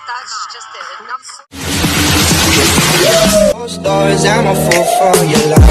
That's just it. Enough. Stars, I'm a fool for your love.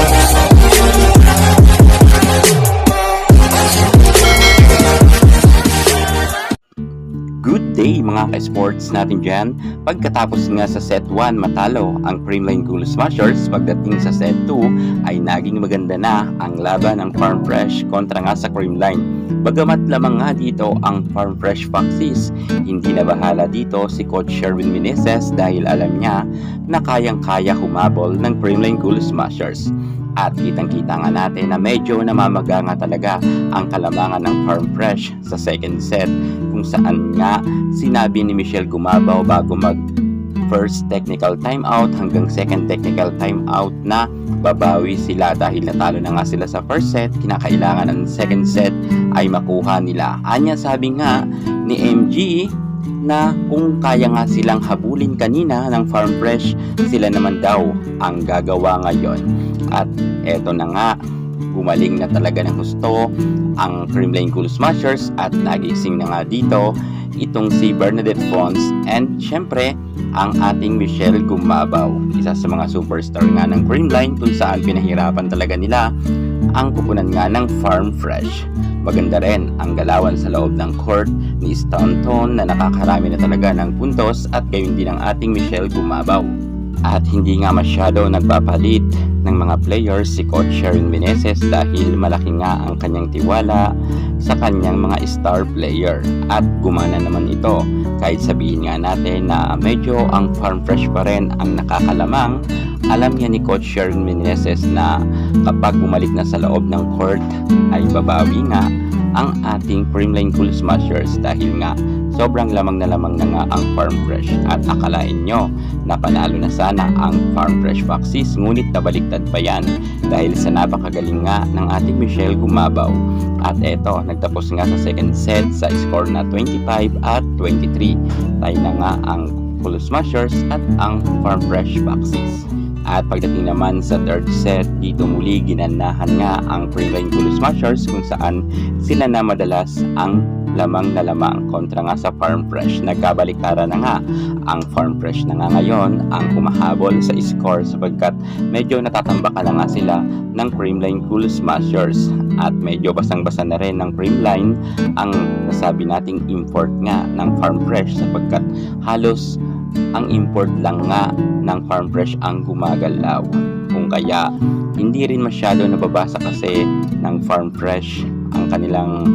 Good day mga ka-sports natin dyan. Pagkatapos nga sa set 1 matalo ang Creamline Cool Smashers, pagdating sa set 2 ay naging maganda na ang laban ng Farm Fresh kontra nga sa Creamline. Bagamat lamang nga dito ang Farm Fresh Foxes, hindi na bahala dito si Coach Sherwin Meneses dahil alam niya na kayang-kaya humabol ng Creamline Cool Smashers. At kitang-kita nga natin na medyo namamaga nga talaga ang kalamangan ng Farm Fresh sa second set, kung saan nga sinabi ni Michelle Gumabaw bago mag first technical timeout hanggang second technical timeout na babawi sila dahil natalo na nga sila sa first set. Kinakailangan ng second set ay makuha nila. Anya sabi nga ni MG na kung kaya nga silang habulin kanina ng Farm Fresh, sila naman daw ang gagawa ngayon. At eto na nga, gumaling na talaga ng gusto ang Creamline Cool Smashers at nagising na nga dito itong si Bernadette Fons and syempre ang ating Michelle Gumabaw, isa sa mga superstar nga ng Creamline, kung saan pinahirapan talaga nila ang kupunan nga ng Farm Fresh. Maganda rin ang galawan sa loob ng court ni Stanton na nakakarami na talaga ng puntos at gayon din ang ating Michelle Gumabaw. At hindi nga masyado nagpapalit ng mga players si Coach Sherwin Meneses dahil malaki nga ang kanyang tiwala sa kanyang mga star player. At gumana naman ito kahit sabihin nga natin na medyo ang Farm Fresh pa rin ang nakakalamang. Alam niya ni Coach Sherwin Meneses na kapag bumalik na sa loob ng court ay babawi nga ang ating Creamline Cool Smashers dahil nga sobrang lamang na nga ang Farm Fresh. At akalain nyo na panalo na sana ang Farm Fresh Foxes, ngunit nabaliktad pa yan dahil sa napakagaling nga ng ating Michelle Gumabaw. At eto, nagtapos nga sa second set sa score na 25-23. Tayo na nga ang Cool Smashers at ang Farm Fresh Foxes. At pagdating naman sa third set, dito muli ginanahan nga ang Creamline Cool Smashers kung saan sila na madalas ang lamang na lamang kontra nga sa Farm Fresh. Nagkabaliktaran na nga ang Farm Fresh na nga ngayon ang humahabol sa score sapagkat medyo natatambakan na nga sila ng Creamline Cool Smashers at medyo basang-basa na rin ng Creamline ang nasabi nating import nga ng Farm Fresh sapagkat halos ang import lang nga ng Farm Fresh ang gumagalaw. Kung kaya hindi rin masyado nababasa kasi ng Farm Fresh ang kanilang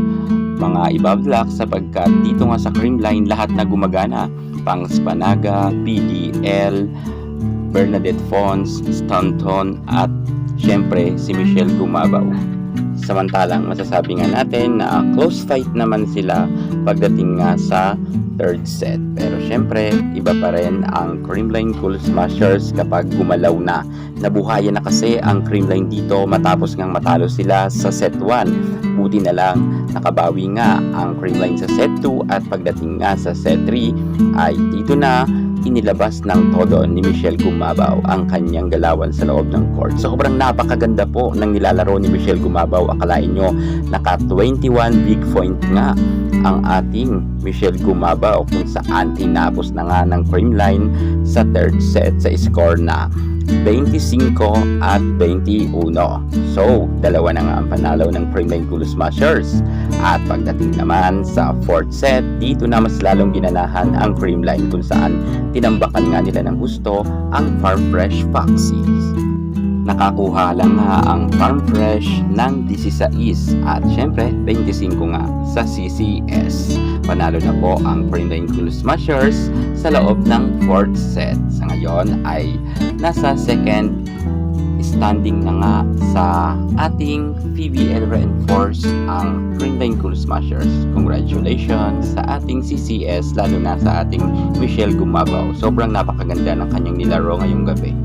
mga ibablock sapagkat dito nga sa Creamline lahat na gumagana, pang Spanaga, PDL, Bernadette Fons, Stanton at syempre si Michelle Gumabaw. Samantalang masasabi nga natin na close fight naman sila pagdating nga sa third set. Pero syempre, iba pa rin ang Creamline Cool Smashers kapag gumalaw na. Nabuhayan na kasi ang Creamline dito matapos ngang matalo sila sa set 1. Buti na lang nakabawi nga ang Creamline sa set 2 at pagdating nga sa set 3 ay dito na inilabas ng todo ni Michelle Gumabaw ang kanyang galawan sa loob ng court. So, sobrang napakaganda po ng nilalaro ni Michelle Gumabaw. Akalain nyo, naka 21 big point nga ang ating Michelle Gumabaw kung saan tinapos na nga ng Creamline sa third set sa score na 25 at 21. So, dalawa na nga ang panalo ng Creamline Cool Smashers. At pagdating naman sa fourth set, dito na mas lalong ginanahan ang Creamline kung saan tinambakan nga nila ng gusto ang Farm Fresh Foxes. Nakakuha lang nga ang Farm Fresh ng 16 at syempre 25 nga sa CCS. Panalo na po ang Creamline Cool Smashers sa loob ng fourth set. Sa ngayon ay nasa second standing na nga sa ating PBL Reinforce ang Creamline Cool Smashers. Congratulations sa ating CCS, lalo na sa ating Michelle Gumabaw. Sobrang napakaganda ng kanyang nilaro ngayong gabi.